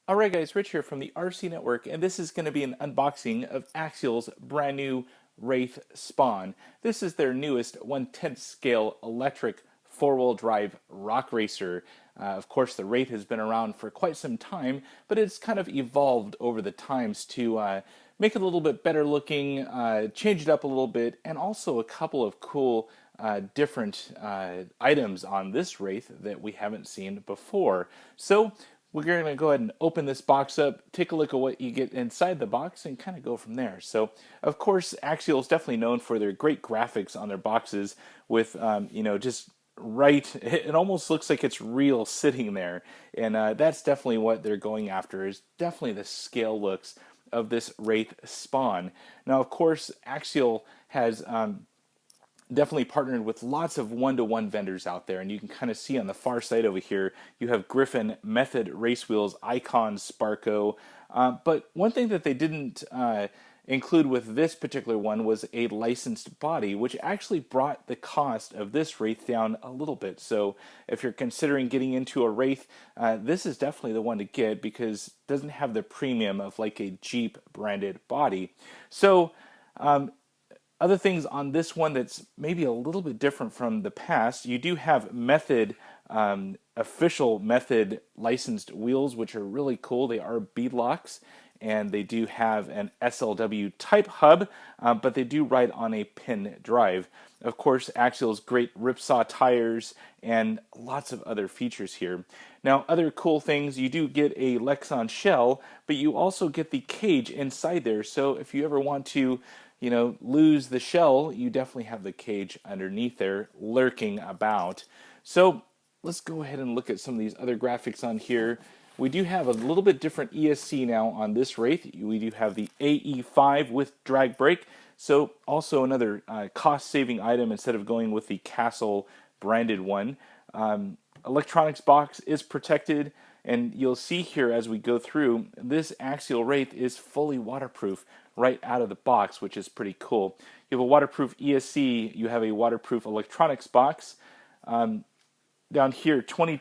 Alright guys, Rich here from the RCNetwork, and this is going to be an unboxing of Axial's brand new Wraith Spawn. This is their newest 1/10 scale electric four-wheel drive rock racer. Of course, the Wraith has been around for quite some time, but it's kind of evolved over the times to make it a little bit better looking, change it up a little bit, and also a couple of cool different items on this Wraith that we haven't seen before. So we're going to go ahead and open this box up, take a look at what you get inside the box, and kind of go from there. So, of course, Axial is definitely known for their great graphics on their boxes with, just right, it almost looks like it's real sitting there. And that's definitely what they're going after, is definitely the scale looks of this Wraith Spawn. Now, of course, Axial has definitely partnered with lots of one-to-one vendors out there, and you can kind of see on the far side over here you have Griffin, Method Race Wheels, Icon, Sparco, but one thing that they didn't include with this particular one was a licensed body, which actually brought the cost of this Wraith down a little bit. So if you're considering getting into a Wraith, this is definitely the one to get because it doesn't have the premium of like a Jeep branded body. So other things on this one that's maybe a little bit different from the past, you do have Method, official Method licensed wheels, which are really cool. They are beadlocks, and they do have an SLW type hub, but they do ride on a pin drive. Of course, Axial's great Ripsaw tires and lots of other features here. Now, other cool things, you do get a Lexan shell, but you also get the cage inside there. So if you ever want to lose the shell, you definitely have the cage underneath there lurking about. So let's go ahead and look at some of these other graphics on here. We do have a little bit different ESC now on this Wraith. We do have the AE5 with drag brake. So also another cost-saving item instead of going with the Castle branded one. Electronics box is protected, and you'll see here as we go through, this Axial Wraith is fully waterproof right out of the box, which is pretty cool. You have a waterproof ESC, you have a waterproof electronics box. Down here, 20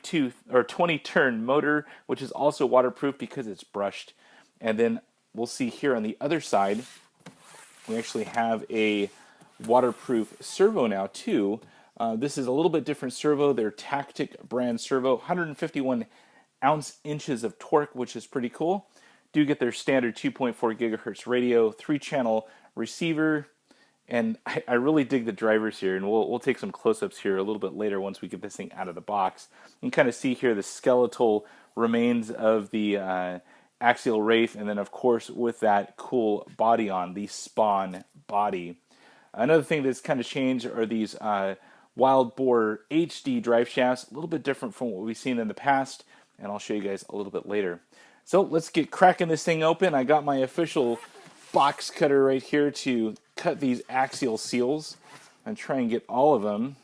turn motor, which is also waterproof because it's brushed. And then we'll see here on the other side, we actually have a waterproof servo now too. This is a little bit different servo. They're Tactic brand servo, 151 inches of torque, which is pretty cool. Do get their standard 2.4 gigahertz radio, 3-channel receiver, and I really dig the drivers here, and we'll take some close-ups here a little bit later once we get this thing out of the box. You can kind of see here the skeletal remains of the Axial Wraith, and then of course with that cool body on, the Spawn body. Another thing that's kind of changed are these Wild Boar HD drive shafts, a little bit different from what we've seen in the past, and I'll show you guys a little bit later. So let's get cracking this thing open. I got my official box cutter right here to cut these Axial seals and try and get all of them.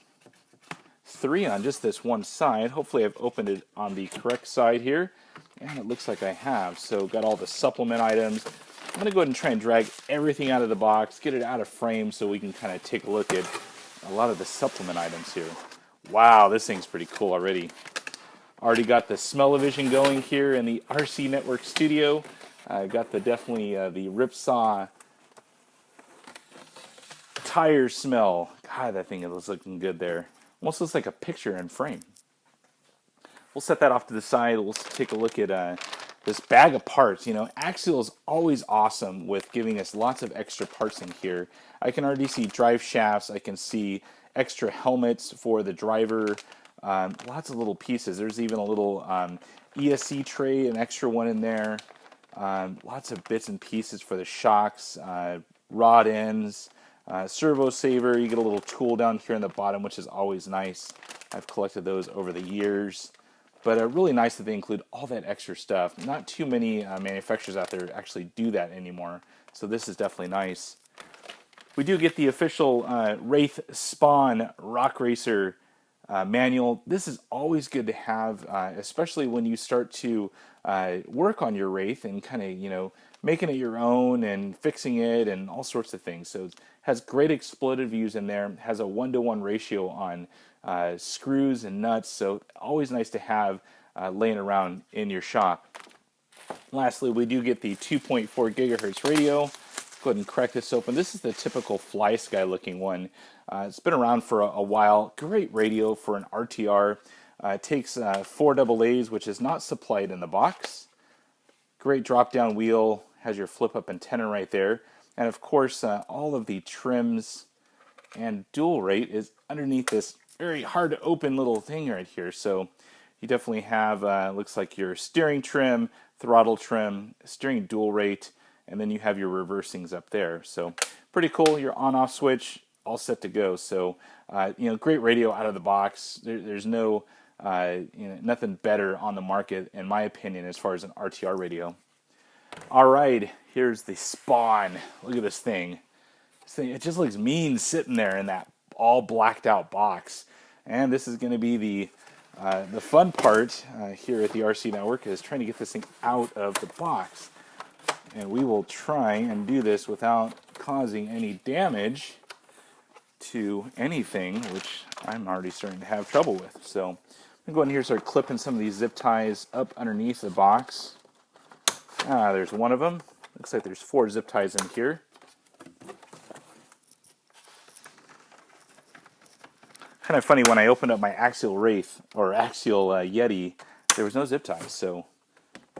3 on just this one side. Hopefully I've opened it on the correct side here, and it looks like I have. So got all the supplement items. I'm going to go ahead and try and drag everything out of the box, get it out of frame so we can kind of take a look at a lot of the supplement items here. Wow, this thing's pretty cool already. Already got the smell-o-vision going here in the RCNetwork studio. Got the definitely the Ripsaw tire smell. God, that thing is looking good there. Almost looks like a picture in frame. We'll set that off to the side. We'll take a look at this bag of parts. Axial is always awesome with giving us lots of extra parts in here. I can already see drive shafts. I can see extra helmets for the driver. Lots of little pieces. There's even a little ESC tray, an extra one in there. Lots of bits and pieces for the shocks, rod ends, servo saver. You get a little tool down here in the bottom, which is always nice. I've collected those over the years. But really nice that they include all that extra stuff. Not too many manufacturers out there actually do that anymore. So this is definitely nice. We do get the official Wraith Spawn Rock Racer manual. This is always good to have, especially when you start to work on your Wraith and kind of, making it your own and fixing it and all sorts of things. So it has great exploded views in there, has a 1-to-1 ratio on screws and nuts, so always nice to have laying around in your shop. Lastly, we do get the 2.4 gigahertz radio. Go ahead and crack this open. This is the typical Fly Sky looking one. It's been around for a while. Great radio for an RTR. It takes 4 AA's, which is not supplied in the box. Great drop-down wheel. Has your flip-up antenna right there. And of course, all of the trims and dual rate is underneath this very hard to open little thing right here. So you definitely have, looks like your steering trim, throttle trim, steering dual rate, and then you have your reversing's up there. So pretty cool. Your on-off switch all set to go. So great radio out of the box. There's no nothing better on the market in my opinion as far as an RTR radio. All right, here's the Spawn. Look at this thing. It just looks mean sitting there in that all blacked out box. And this is going to be the fun part here at the RC Network, is trying to get this thing out of the box. And we will try and do this without causing any damage to anything, which I'm already starting to have trouble with. So I'm going to go in here and start clipping some of these zip ties up underneath the box. There's one of them. Looks like there's 4 zip ties in here. Kind of funny, when I opened up my Axial Wraith or Axial Yeti, there was no zip ties, so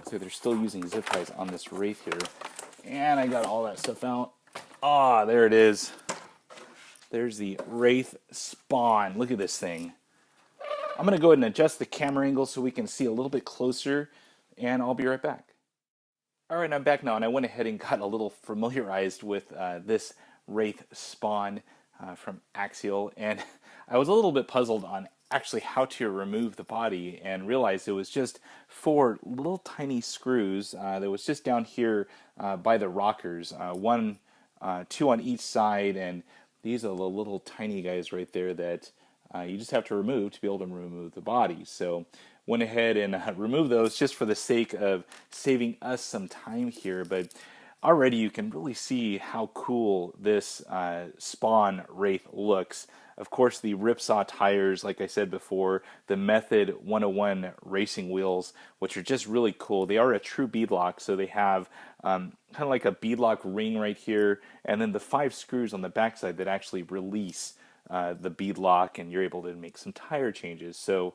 they're still using zip ties on this Wraith here. And I got all that stuff out. There it is. There's the Wraith Spawn. Look at this thing. I'm going to go ahead and adjust the camera angle so we can see a little bit closer, and I'll be right back. All right, I'm back now, and I went ahead and got a little familiarized with this Wraith Spawn from Axial, and I was a little bit puzzled on actually how to remove the body, and realized it was just 4 little tiny screws that was just down here by the rockers, 2 on each side, and these are the little tiny guys right there that you just have to remove to be able to remove the body. So went ahead and removed those just for the sake of saving us some time here, but already you can really see how cool this Spawn Wraith looks. Of course, the Ripsaw tires, like I said before, the Method 101 racing wheels, which are just really cool. They are a true beadlock, so they have kind of like a beadlock ring right here, and then the 5 screws on the backside that actually release the beadlock, and you're able to make some tire changes. So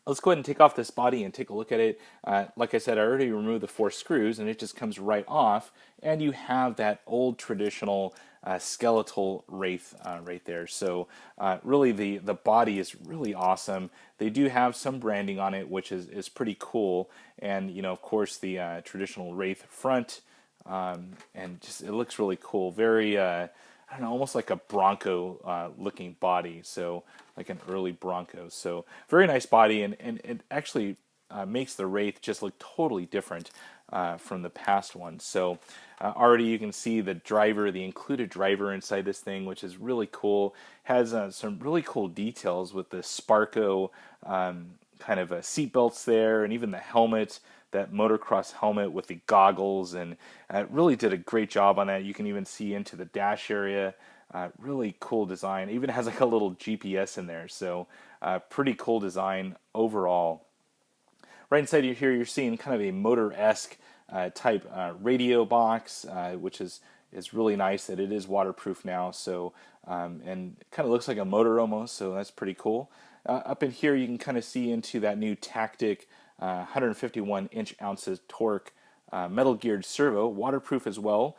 let's go ahead and take off this body and take a look at it. Like I said, I already removed the 4 screws, and it just comes right off, and you have that old traditional skeletal Wraith right there. So really the body is really awesome. They do have some branding on it, which is pretty cool, and of course the traditional Wraith front, and just it looks really cool. Very I don't know, almost like a Bronco looking body, so like an early Bronco. So very nice body, and it actually makes the Wraith just look totally different from the past one. So already you can see the driver, the included driver inside this thing, which is really cool. Has some really cool details with the Sparko kind of seat belts there, and even the helmet, that motocross helmet with the goggles, and really did a great job on that. You can even see into the dash area. Really cool design. Even has like a little GPS in there, so pretty cool design overall. Right inside here, you're seeing kind of a motor-esque type radio box, which is really nice that it is waterproof now. So and it kind of looks like a motor almost, so that's pretty cool. Up in here, you can kind of see into that new Tactic 151 ounces torque metal geared servo, waterproof as well.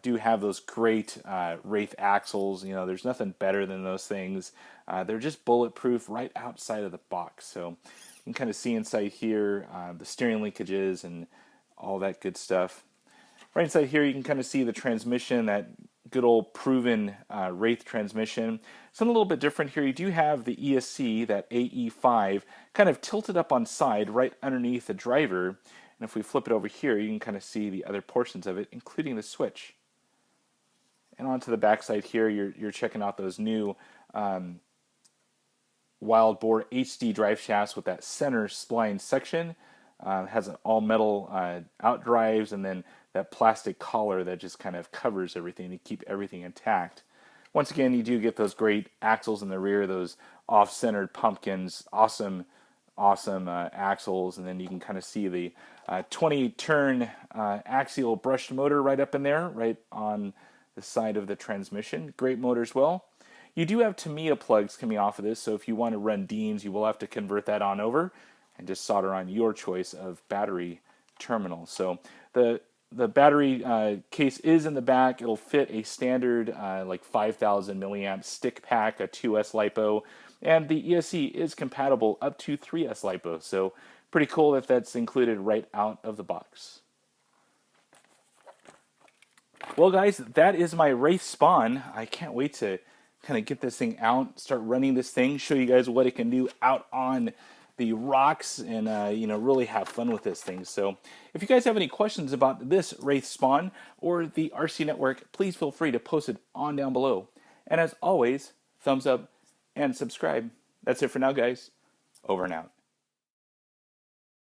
Do have those great Wraith axles. There's nothing better than those things. They're just bulletproof right outside of the box. So you can kind of see inside here the steering linkages and all that good stuff. Right inside here, you can kind of see the transmission, that good old proven Wraith transmission. Something a little bit different here. You do have the ESC, that AE5, kind of tilted up on side right underneath the driver. And if we flip it over here, you can kind of see the other portions of it, including the switch. And onto the backside here, you're checking out those new wild bore HD drive shafts with that center spline section. Has an all metal out drives, and then that plastic collar that just kind of covers everything to keep everything intact. Once again, you do get those great axles in the rear, those off-centered pumpkins, awesome awesome axles, and then you can kind of see the 20-turn axial brushed motor right up in there, right on the side of the transmission. Great motor as well. You do have Tamiya plugs coming off of this, so if you want to run Deans, you will have to convert that on over and just solder on your choice of battery terminal. So the battery case is in the back. It'll fit a standard like 5,000 milliamp stick pack, a 2S LiPo, and the ESC is compatible up to 3S LiPo. So pretty cool that that's included right out of the box. Well, guys, that is my Wraith Spawn. I can't wait to kind of get this thing out, start running this thing, show you guys what it can do out on the rocks, and really have fun with this thing. So if you guys have any questions about this Wraith Spawn or the RCNetwork, please feel free to post it on down below. And as always, thumbs up and subscribe. That's it for now, guys. Over and out.